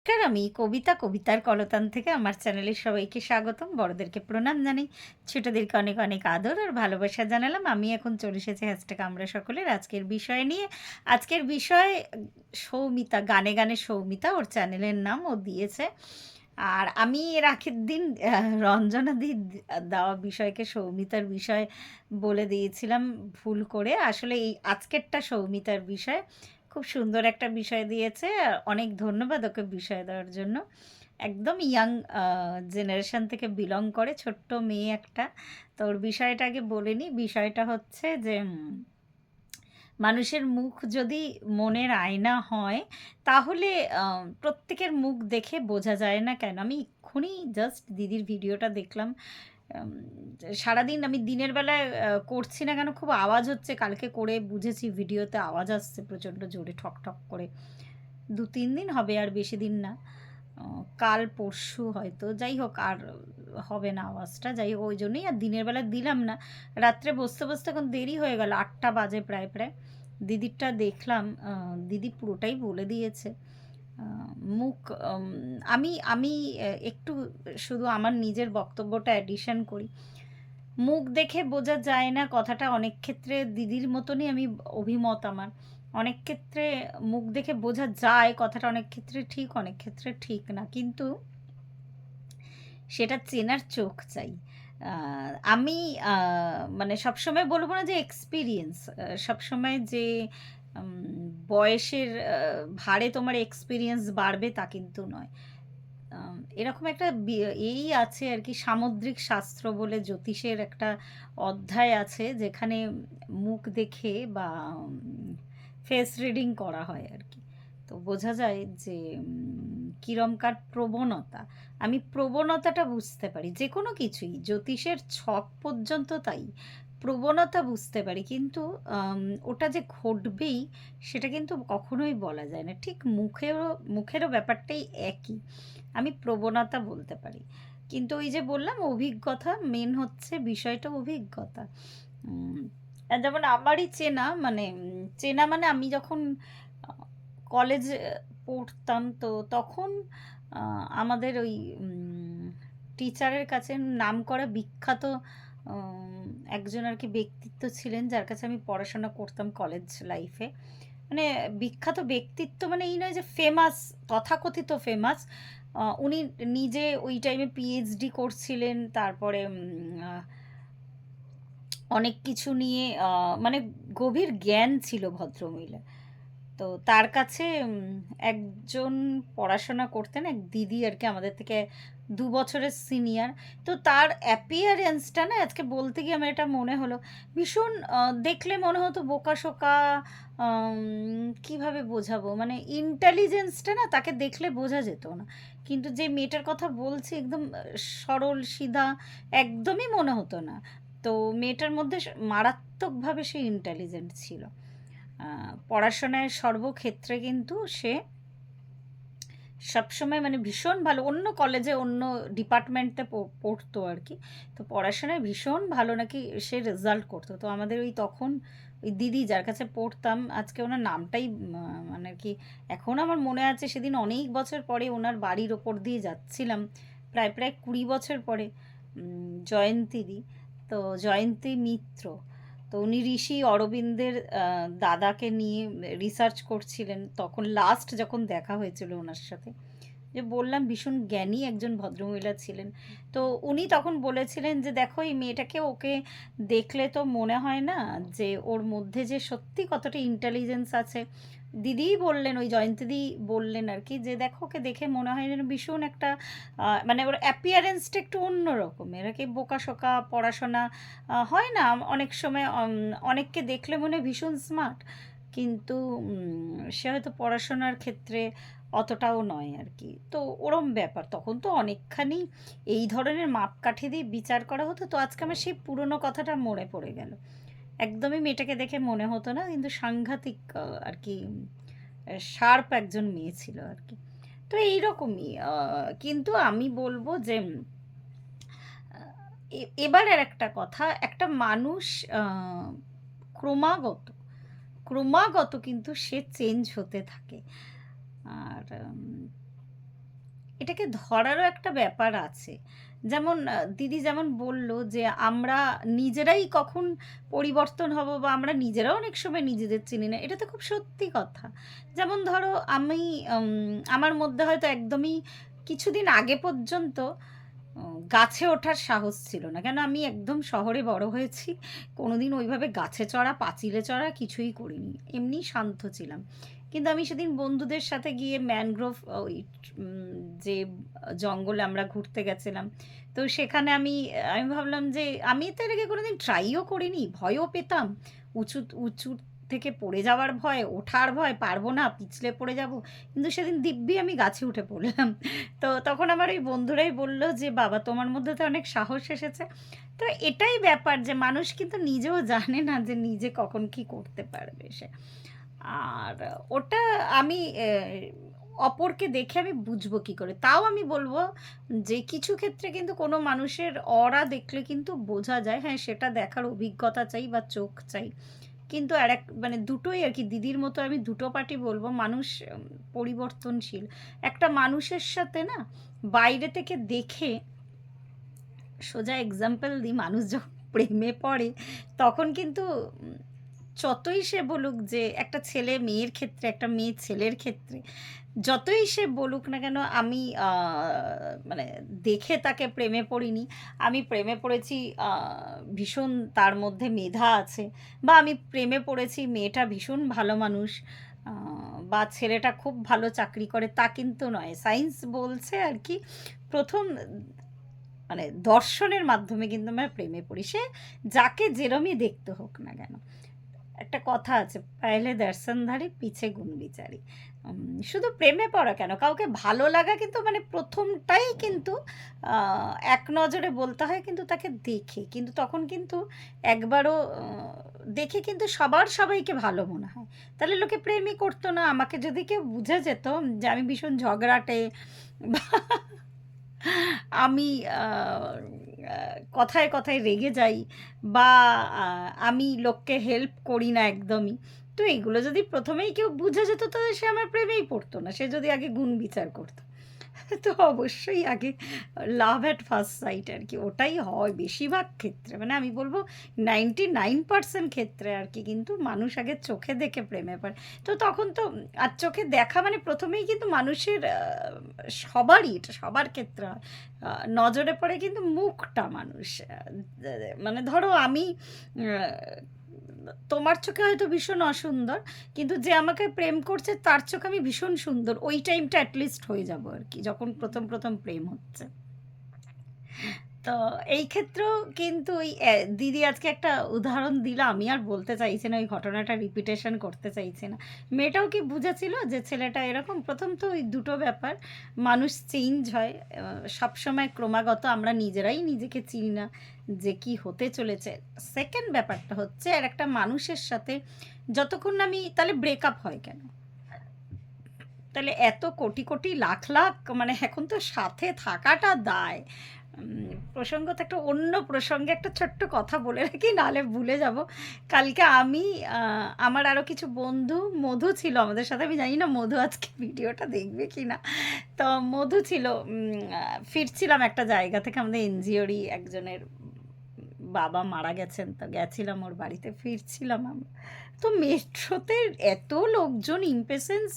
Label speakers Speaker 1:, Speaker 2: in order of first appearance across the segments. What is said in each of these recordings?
Speaker 1: নমস্কার, আমি কবিতা, কবিতার কলতান থেকে আমার চ্যানেলে সবাইকে স্বাগতম। বড়দেরকে প্রণাম জানাই, ছোটদেরকে অনেক অনেক আদর আর ভালোবাসা জানালাম। আমি এখন চলে এসেছি হ্যাশট্যাগ আমরা সকলের আজকের বিষয় নিয়ে। আজকের বিষয় সৌমিতা, গানে গানে সৌমিতা, ওর চ্যানেলের নাম ও দিয়েছে। আর আমি এর আগের দিন রঞ্জনাদি দেওয়া বিষয়কে সৌমিতার বিষয় বলে দিয়েছিলাম ভুল করে। আসলে এই আজকেরটা সৌমিতার বিষয়। খুব সুন্দর একটা বিষয় দিয়েছে, আর অনেক ধন্যবাদ ওকে বিষয় দেওয়ার জন্য। একদম ইয়াং জেনারেশন থেকে বিলং করে, ছোট্ট মেয়ে একটা। তো ওর বিষয়টা আগে বলে নিই। বিষয়টা হচ্ছে যে মানুষের মুখ যদি মনের আয়না হয়, তাহলে প্রত্যেকের মুখ দেখে বোঝা যায় না কেন? আমি এক্ষুনি জাস্ট দিদির ভিডিওটা দেখলাম। আম সারাদিন আমি দিনের বেলায় করছি না কেন, খুব আওয়াজ হচ্ছে। কালকে করে বুঝেছি ভিডিওতে আওয়াজ আসছে প্রচণ্ড জোরে, ঠক ঠক করে। ২-৩ দিন হবে, আর বেশি দিন না। কাল পরশু হয়তো, যাই হোক, আর হবে না আওয়াজটা। যাই হোক, ওই জন্যই আর দিনের বেলা দিলাম না। রাত্রে বসতে বসতে এখন দেরি হয়ে গেল, ৮টা বাজে প্রায় প্রায়। দিদিরটা দেখলাম, দিদি পুরোটাই বলে দিয়েছে। মুখ আমি আমি একটু শুধু আমার নিজের বক্তব্যটা অ্যাডিশন করি। মুখ দেখে বোঝা যায় না কথাটা অনেক ক্ষেত্রে দিদির মতনই আমি অভিমত আমার। অনেক ক্ষেত্রে মুখ দেখে বোঝা যায় কথাটা অনেক ক্ষেত্রে ঠিক, অনেক ক্ষেত্রে ঠিক না। কিন্তু সেটা চেনার চোখ চাই। আ আমি মানে সবসময় বলব না যে এক্সপেরিয়েন্স, সবসময় যে বয়সের ভারে তোমার এক্সপেরিয়েন্স বাড়বে তা কিন্তু নয়। এরকম একটা এই আছে আরকি, সামুদ্রিক শাস্ত্র বলে জ্যোতিষের একটা অধ্যায় আছে, যেখানে মুখ দেখে বা ফেস রিডিং করা হয় আরকি। তো বোঝা যায় যে কিরমকার প্রবণতা। আমি প্রবণতাটা বুঝতে পারি যেকোনো কিছুই, জ্যোতিষের ছক পর্যন্ত তাই। প্রবণতা বুঝতে পারি, কিন্তু ওটা যে ঘটবেই সেটা কিন্তু কখনোই বলা যায় না। ঠিক মুখেরও ব্যাপারটাই একই। আমি প্রবণতা বলতে পারি। কিন্তু ওই যে বললাম অভিজ্ঞতা, মেন হচ্ছে বিষয়টা অভিজ্ঞতা। উম যেমন আমারই চেনা, মানে চেনা মানে আমি যখন আ কলেজে পড়তাম, তো তখন আমাদের ওই টিচারের কাছে নামকরা বিখ্যাত উম একজন আরকি ব্যক্তিত্ব ছিলেন, যার কাছে আমি পড়াশোনা করতাম কলেজ লাইফে। মানে বিখ্যাত ব্যক্তিত্ব মানে এই নয় যে ফেমাস, তথাকথিত ফেমাস। উনি নিজে ওই টাইমে পিএইচডি করছিলেন। তারপরে আ অনেক কিছু নিয়ে মানে গভীর জ্ঞান ছিল ভদ্রমহিলার। তো তার কাছে একজন পড়াশোনা করতেন, এক দিদি আরকি, আমাদের থেকে ২ বছরের সিনিয়র। তো তার অ্যাপিয়ারেন্সটা না, আজকে বলতে গিয়ে আমার এটা মনে হলো, ভীষণ দেখলে মনে হতো বোকা-শোকা। কীভাবে বোঝাবো? মানে ইন্টেলিজেন্সটা না তাকে দেখলে বোঝা যেত না। কিন্তু যে মেয়েটার কথা বলছি একদম সরল সিধা, একদমই মনে হতো না। তো মেয়েটার মধ্যে মারাত্মকভাবে সে ইন্টেলিজেন্ট ছিল। পড়াশোনায় সর্বক্ষেত্রে কিন্তু সে সবসময় মানে ভীষণ ভালো। অন্য কলেজে অন্য ডিপার্টমেন্টে পড়তো আরকি। তো পড়াশোনায় ভীষণ ভালো নাকি সে রেজাল্ট করতো। তো আমাদের ওই তখন ওই দিদি যার কাছে পড়তাম, আজকে ওনার নামটাই মানে কি এখনও আমার মনে আছে, সেদিন অনেক বছর পরে ওনার বাড়ির ওপর দিয়ে যাচ্ছিলাম। প্রায় প্রায় ২০ বছর পরে। জয়ন্তীদি। তো জয়ন্তী মিত্র। তো উনি ঋষি অরবিন্দের দাদাকে নিয়ে রিসার্চ করছিলেন। তখন লাস্ট যখন দেখা হয়েছিল ওনার সাথে, যে বললাম ভীষণ জ্ঞানী একজন ভদ্রমহিলা ছিলেন। তো উনি তখন বলেছিলেন যে দেখো এই মেয়েটাকে, ওকে দেখলে তো মনে হয় না যে ওর মধ্যে যে সত্যি কতটা ইন্টেলিজেন্স আছে। দিদিই বললেন, ওই জয়ন্তীদি বললেন আর কি, যে দেখো ওকে দেখে মনে হয় যেন ভীষণ একটা মানে ওর অ্যাপিয়ারেন্সটা একটু অন্য রকমের আর কি, বোকা-শোকা, পড়াশোনা হয় না অনেক সময়, অনেককে দেখলে মনে হয় ভীষণ স্মার্ট, কিন্তু সে হয়তো পড়াশোনার ক্ষেত্রে অতটাও নয় আর কি। তো ওরম ব্যাপার। তখন তো অনেকখানি এই ধরনের মাপকাঠি দিয়ে বিচার করা হতো। তো আজকে আমার সেই পুরনো কথাটা মনে পড়ে গেল। একদমই মেয়েটাকে দেখে মনে হতো না, কিন্তু সাংঘাতিক আর কি শার্প একজন মেয়ে ছিল আর কি। তো এইরকমই কিন্তু আমি বলব যে আ এবারের একটা কথা, একটা মানুষ আ ক্রমাগত, ক্রমাগত কিন্তু সে চেঞ্জ হতে থাকে। আর এটাকে ধরারও একটা ব্যাপার আছে। যেমন দিদি যেমন বলল যে আমরা নিজেরাই কখন পরিবর্তন হব বা আমরা নিজেরাও অনেক সময় নিজেদের চিনি না। এটা তো খুব সত্যি কথা। যেমন ধরো আমি আমার মধ্যে হয়তো একদমই কিছুদিন আগে পর্যন্ত গাছে ওঠার সাহস ছিল না। কেন আমি একদম শহরে বড় হয়েছি। কোনোদিন ওইভাবে গাছে চড়া, পাঁচিলে চড়া কিছুই করিনি। এমনি শান্ত ছিলাম। কিন্তু আমি সেদিন বন্ধুদের সাথে গিয়ে ম্যানগ্রোভ ওই যে জঙ্গলে আমরা ঘুরতে গেছিলাম। তো সেখানে আমি ভাবলাম যে আমি তো এর আগে কোনোদিন ট্রাইও করিনি, ভয়ও পেতাম। উঁচু উঁচু থেকে পড়ে যাওয়ার ভয়, ওঠার ভয়, পারবো না, পিছলে পড়ে যাব। কিন্তু সেদিন দিব্যি আমি গাছে উঠে পড়লাম। তো তখন আমার ওই বন্ধুরাই বলল যে বাবা তোমার মধ্যে তো অনেক সাহস এসেছে। তো এটাই ব্যাপার যে মানুষ কিন্তু নিজেও জানে না যে নিজে কখন কি করতে পারবে সে। আর ওটা আমি অপরকে দেখে আমি বুঝবো কি করে? তাও আমি বলবো যে কিছু ক্ষেত্রে কিন্তু কোনো মানুষের অরা দেখলে কিন্তু বোঝা যায়। হ্যাঁ, সেটা দেখার অভিজ্ঞতা চাই বা চোখ চাই। কিন্তু আরেক মানে দুটোই আর কি, দিদির মতো আমি দুটো পার্টি বলবো। মানুষ পরিবর্তনশীল। একটা মানুষের সাথে না বাইরে থেকে দেখে, সোজা এক্সাম্পল দিই, মানুষ যখন প্রেমে পড়ে তখন কিন্তু যতই সে বলুক যে একটা ছেলে মেয়ের ক্ষেত্রে, একটা মেয়ে ছেলের ক্ষেত্রে যতই সে বলুক না কেন আমি মানে দেখে তাকে প্রেমে পড়িনি। আমি প্রেমে পড়েছি ভীষণ তার মধ্যে মেধা আছে, বা আমি প্রেমে পড়েছি মেয়েটা ভীষণ ভালো মানুষ, বা ছেলেটা খুব ভালো চাকরি করে, তা কিন্তু নয়। সায়েন্স বলছে আর কি প্রথম মানে দর্শনের মাধ্যমে কিন্তু আমরা প্রেমে পড়ি, সে যাকে যেরমই দেখতে হোক না কেন। একটা কথা আছে, পহলে দর্শনধারী পিছে গুণ বিচারি। শুধু প্রেমে পড়া কেন, কাউকে ভালো লাগা কিন্তু মানে প্রথমটাই কিন্তু এক নজরে বলতে হয় কিন্তু তাকে দেখে। কিন্তু তখন কিন্তু একবারও দেখে কিন্তু সবাইকে ভালো মনে হয়। তাহলে লোকে প্রেমই করতো না। আমাকে যদি কেউ বুঝে যেত যে আমি ভীষণ ঝগড়াটে বা আমি কথায় কথায় রেগে যাই, বা আমি লোককে হেল্প করি না একদমই, তো এগুলো যদি প্রথমেই কেউ বুঝে যেত তাহলে সে আমার প্রেমেই পড়তো না। সে যদি আগে গুণ বিচার করতো তো অবশ্যই আগে লাভ অ্যাট ফার্স্ট সাইট আর কি, ওটাই হয় বেশিরভাগ ক্ষেত্রে। মানে আমি বলবো 99% ক্ষেত্রে আর কি, কিন্তু মানুষ আগে চোখে দেখে প্রেমে পড়ে। তো তখন তো আর চোখে দেখা মানে প্রথমেই কিন্তু মানুষের সবারই, এটা সবার ক্ষেত্রে হয়, নজরে পড়ে কিন্তু মুখটা মানুষ মানে ধরো আমি তোমার চোখে হয়তো ভীষণ অসুন্দর, কিন্তু যে আমাকে প্রেম করছে তার চোখে আমি ভীষণ সুন্দর, ওই টাইমটা অ্যাটলিস্ট হয়ে যাব আর কি, যখন প্রথম প্রথম প্রেম হচ্ছে। তো এই ক্ষেত্রেও কিন্তু ওই দিদি আজকে একটা উদাহরণ দিল, আমি আর বলতে চাইছি না, ওই ঘটনাটা রিপিটেশন করতে চাইছি না। মেয়েটাও কি বুঝেছিল যে ছেলেটা এরকম? প্রথম তো ওই দুটো ব্যাপার, মানুষ চেঞ্জ হয় সবসময় ক্রমাগত, আমরা নিজেরাই নিজেকে চিনি না যে কি হতে চলেছে। সেকেন্ড ব্যাপারটা হচ্ছে, আর একটা মানুষের সাথে যতক্ষণ না আমি, তাহলে ব্রেকআপ হয় কেন? তাহলে এত কোটি কোটি লাখ লাখ মানে এখন তো সাথে থাকাটা দায়। প্রসঙ্গত একটা অন্য প্রসঙ্গে একটা ছোট্ট কথা বলে রাখি, নাহলে ভুলে যাব। কালকে আমি আমার আরও কিছু বন্ধু, মধু ছিল আমাদের সাথে, আমি জানি না মধু আজকে ভিডিওটা দেখবে কি না। তো মধু ছিল, ফিরছিলাম একটা জায়গা থেকে, আমাদের এনজিওরই একজনের বাবা মারা গেছেন, তো গেছিলাম ওর বাড়িতে, ফিরছিলাম আমরা। তো মেট্রোতে এত লোকজন, ইম্পেশেন্স,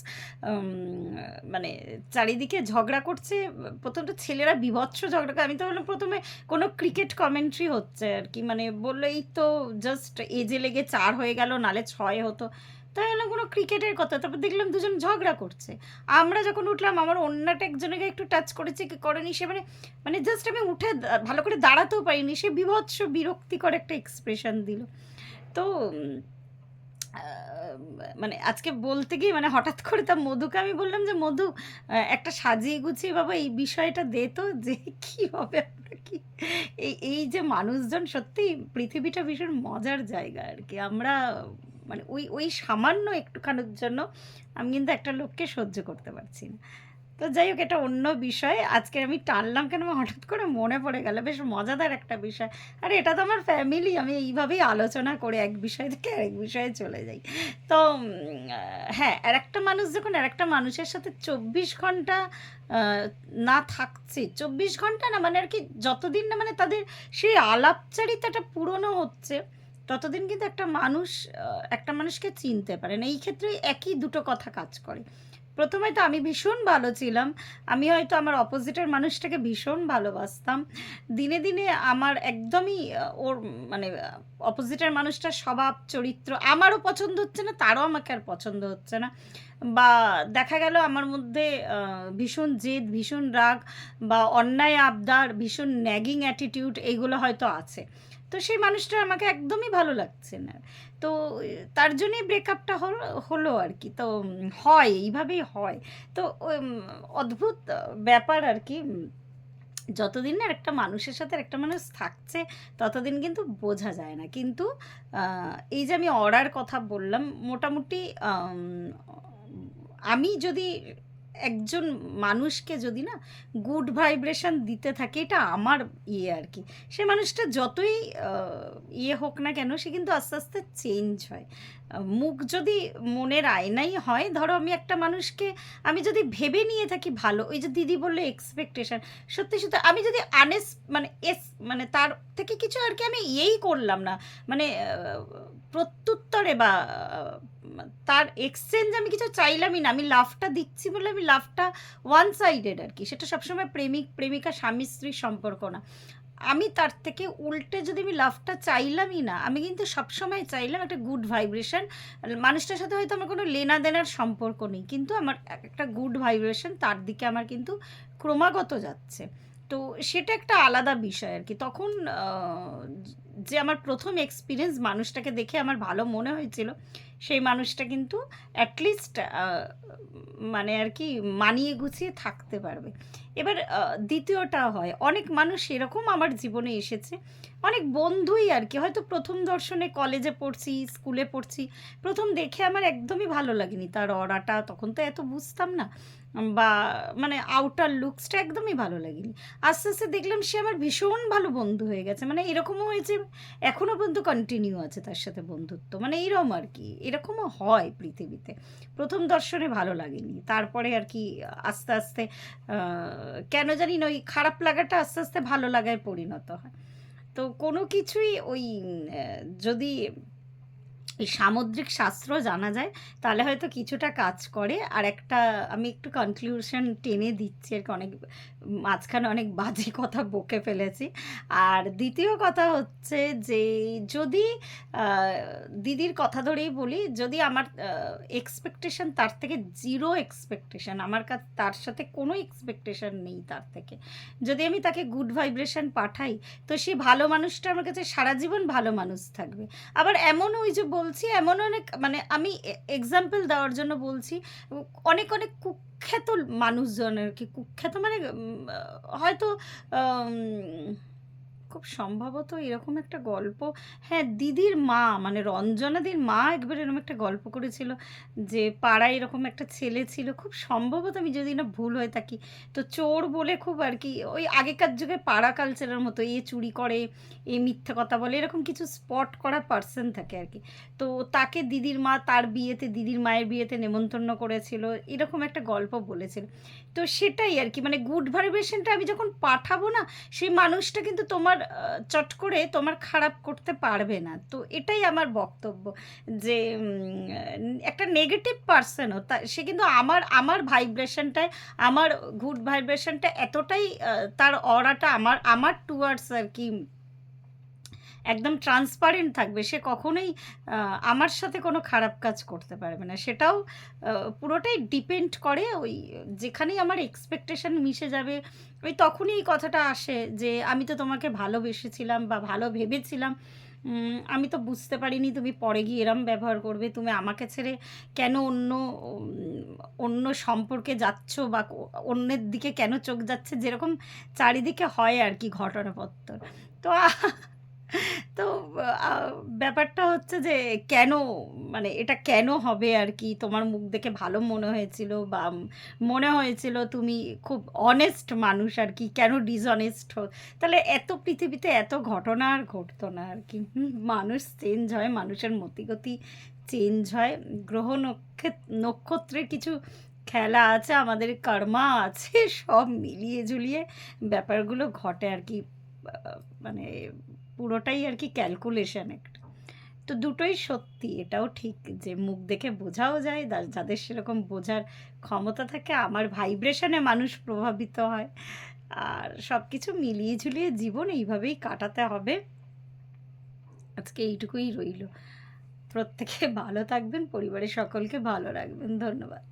Speaker 1: মানে চারিদিকে ঝগড়া করছে। প্রথম তো ছেলেরা বিভৎস ঝগড়া করে, আমি তো বললাম প্রথমে কোনো ক্রিকেট কমেন্ট্রি হচ্ছে আর কি, মানে বললো এই তো জাস্ট এজে লেগে 4 হয়ে গেল, নালে 6 হতো। তাই হলো কোনো ক্রিকেটের কথা। তারপর দেখলাম দুজন ঝগড়া করছে। আমরা যখন উঠলাম, আমার অন্যটা একজনকে একটু টাচ করেছে কি করেনি, সে মানে মানে জাস্ট আমি উঠে ভালো করে দাঁড়াতেও পারিনি, সে বিভৎস বিরক্তিকর একটা এক্সপ্রেশন দিল। তো মানে আজকে বলতে গিয়ে মানে হঠাৎ করে তা মধুকে আমি বললাম যে মধু একটা সাজিয়ে গুছিয়ে বাবা এই বিষয়টা দে তো, যে কি হবে আমরা কি, এই যে মানুষজন, সত্যি পৃথিবীটা ভীষণ মজার জায়গা আর কি। আমরা মানে ওই ওই সামান্য একটুখানির জন্য আমি কিন্তু একটা লোককে সহ্য করতে পারছি না। তো যাই হোক, এটা অন্য বিষয়। আজকে আমি টানলাম কেন, আমার হঠাৎ করে মনে পড়ে গেল, বেশ মজাদার একটা বিষয়। আর এটা তো আমার ফ্যামিলি, আমি এইভাবেই আলোচনা করে এক বিষয় থেকে আরেক বিষয়ে চলে যাই। তো হ্যাঁ, আর একটা মানুষ যখন আর একটা মানুষের সাথে 24 ঘন্টা না থাকছে, 24 ঘন্টা না, মানে আর কি যতদিন না মানে তাদের সেই আলাপচারিতাটা পুরনো হচ্ছে, ততদিন কিন্তু একটা মানুষ একটা মানুষকে চিনতে পারে না। এই ক্ষেত্রে একই দুটো কথা কাজ করে। প্রথমে তো আমি ভীষণ ভালো ছিলাম, আমি হয়তো আমার অপোজিটের মানুষটাকে ভীষণ ভালোবাসতাম। দিনে দিনে আমার একদমই ওর মানে অপোজিটের মানুষটার স্বভাব চরিত্র আমারও পছন্দ হচ্ছে না, তারও আমাকে আর পছন্দ হচ্ছে না। বা দেখা গেল আমার মধ্যে ভীষণ জেদ, ভীষণ রাগ, বা অন্যায় আবদার, ভীষণ ন্যাগিং অ্যাটিটিউড, এইগুলো হয়তো আছে। তো সেই মানুষটা আমাকে একদমই ভালো লাগছে না। তো তার জন্যই ব্রেকআপটা হলো আর কি। তো হয়, এইভাবেই হয়। তো অদ্ভুত ব্যাপার আর কি। যতদিন না একটা মানুষের সাথে একটা মানুষ থাকছে, ততদিন কিন্তু বোঝা যায় না। কিন্তু এই যে আমি অড়ার কথা বললাম, মোটামুটি আমি যদি একজন মানুষকে যদি না গুড ভাইব্রেশন দিতে থাকি, এটা আমার আর কি, সে মানুষটা যতই হোক না কেন, সে কিন্তু আস্তে আস্তে চেঞ্জ হয়। মুখ যদি মনের আয়নাই হয়, ধরো আমি একটা মানুষকে আমি যদি ভেবে নিয়ে থাকি ভালো, ওই যে দিদি বললে এক্সপেকটেশন, সত্যি সত্যি আমি যদি মানে মানে তার থেকে কিছু আর কি আমি করলাম না, মানে প্রত্যুত্তরে বা তার এক্সচেঞ্জ আমি কিছু চাইলামই না, আমি লাভটা দিচ্ছি বলে আমি লাভটা ওয়ান সাইডেড আর কি। সেটা সবসময় প্রেমিক প্রেমিকা স্বামী স্ত্রীর সম্পর্ক না, আমি তার থেকে উল্টে যদি আমি লাভটা চাইলামই না, আমি কিন্তু সবসময় চাইলাম একটা গুড ভাইব্রেশন। মানুষটার সাথে হয়তো আমার কোনো লেনা দেনার সম্পর্ক নেই, কিন্তু আমার একটা গুড ভাইব্রেশন তার দিকে আমার কিন্তু ক্রমাগত যাচ্ছে। তো সেটা একটা আলাদা বিষয় আর কি। তখন যে আমার প্রথম এক্সপিরিয়েন্স, মানুষটাকে দেখে আমার ভালো মনে হয়েছিল, সেই মানুষটা কিন্তু অ্যাটলিস্ট মানে আর কি মানিয়ে গুছিয়ে থাকতে পারবে। এবার দ্বিতীয়টা হয়, অনেক মানুষ এরকম আমার জীবনে এসেছে, অনেক বন্ধুই আর কি, হয়তো প্রথম দর্শনে কলেজে পড়ছি, স্কুলে পড়ছি, প্রথম দেখে আমার একদমই ভালো লাগেনি তার অরাটা, তখন তো এত বুঝতাম না, বা মানে আউটার লুকসটা একদমই ভালো লাগেনি। আস্তে আস্তে দেখলাম সে আমার ভীষণ ভালো বন্ধু হয়ে গেছে, মানে এরকমও হয়েছে এখনও পর্যন্ত কন্টিনিউ আছে তার সাথে বন্ধুত্ব, মানে এরকম আর কি, এরকমও হয় পৃথিবীতে। প্রথম দর্শনে ভালো লাগেনি, তারপরে আর কি আস্তে আস্তে কেন জানি না ওই খারাপ লাগাটা আস্তে আস্তে ভালো লাগায় পরিণত হয়। তো কোনো কিছুই ওই যদি এই সামুদ্রিক শাস্ত্র জানা যায়, তাহলে হয়তো কিছুটা কাজ করে। আর একটা আমি একটু কনক্লুশন টেনে দিচ্ছি আর কি, অনেক মাঝখানে অনেক বাজে কথা বকে ফেলেছি। আর দ্বিতীয় কথা হচ্ছে যে, যদি দিদির কথা ধরেই বলি, যদি আমার এক্সপেকটেশন তার থেকে জিরো এক্সপেকটেশন, আমার কাছে তার সাথে কোনো এক্সপেকটেশন নেই তার থেকে, যদি আমি তাকে গুড ভাইব্রেশন পাঠাই, তো সেই ভালো মানুষটা আমার কাছে সারা জীবন ভালো মানুষ থাকবে। আবার এমন ওই যে বলছি, এমন অনেক, মানে আমি এক্সাম্পল দেওয়ার জন্য বলছি, অনেক অনেক কুখ্যাত মানুষজন আর কি, কুখ্যাত মানে হয়তো খুব সম্ভবত এরকম একটা গল্প, হ্যাঁ দিদির মা মানে রঞ্জনাদির মা একবার এরকম একটা গল্প করেছিল, যে পাড়ায় এরকম একটা ছেলে ছিল, খুব সম্ভবত আমি যদি না ভুল হয়ে থাকি, তো চোর বলে খুব আর কি, ওই আগেকার যুগে পাড়া কালচারের মতো, এ চুরি করে, এ মিথ্যা কথা বলে, এরকম কিছু স্পট করা পার্সন থাকে আর কি। তো তাকে দিদির মা তার বিয়েতে, দিদির মায়ের বিয়েতে নেমন্তন্ন করেছিল, এরকম একটা গল্প বলেছিল। তো সেটাই আর কি, মানে গুড ভাইব্রেশনটা আমি যখন পাঠাবো না, সেই মানুষটা কিন্তু তোমার চট করে তোমার খারাপ করতে পারবে না। তো এটাই আমার বক্তব্য, যে একটা নেগেটিভ পার্সনও সে কিন্তু আমার আমার ভাইব্রেশনটায়, আমার গুড ভাইব্রেশনটা এতটাই তার অরাটা আমার আমার টুয়ার্ডস আর কি একদম ট্রান্সপারেন্ট থাকবে, সে কখনোই আমার সাথে কোনো খারাপ কাজ করতে পারবে না। সেটাও পুরোটাই ডিপেন্ড করে ওই যেখানেই আমার এক্সপেকটেশন মিশে যাবে, ওই তখনই এই কথাটা আসে যে আমি তো তোমাকে ভালোবেসেছিলাম বা ভালো ভেবেছিলাম, আমি তো বুঝতে পারিনি তুমি পরে গিয়ে এরম ব্যবহার করবে, তুমি আমাকে ছেড়ে কেন অন্য সম্পর্কে যাচ্ছ, বা অন্যের দিকে কেন চোখ যাচ্ছে, যেরকম চারিদিকে হয় আর কি ঘটনাপত্র। তো তো আ ব্যাপারটা হচ্ছে যে কেন, মানে এটা কেন হবে আরকি? তোমার মুখ দেখে ভালো মনে হয়েছিল বা মনে হয়েছিল তুমি খুব অনেস্ট মানুষ আরকি। কেন ডিসঅনেস্ট তাহলে এত পৃথিবীতে এত ঘটনা আর ঘটতো না আরকি। মানুষ চেঞ্জ হয়, মানুষের মতিগতি চেঞ্জ হয়। গ্রহ নক্ষত্রের কিছু খেলা আছে, আমাদের কর্মা আছে, সব মিলিয়ে ঝুলিয়ে ব্যাপারগুলো ঘটে আরকি। আ মানে পুরোটাই আরকি ক্যালকুলেশন একটা। তো দুটোই সত্যি, এটাও ঠিক যে মুখ দেখে বোঝাও যায়, যাদের সেরকম বোঝার ক্ষমতা থাকে। আমার ভাইব্রেশনে মানুষ প্রভাবিত হয়। আর সবকিছু মিলিয়ে ঝুলিয়ে জীবন এইভাবেই কাটাতে হবে। আজকে এইটুকুই রইলো। প্রত্যেকে ভালো থাকবেন, পরিবারের সকলকে ভালো রাখবেন। ধন্যবাদ।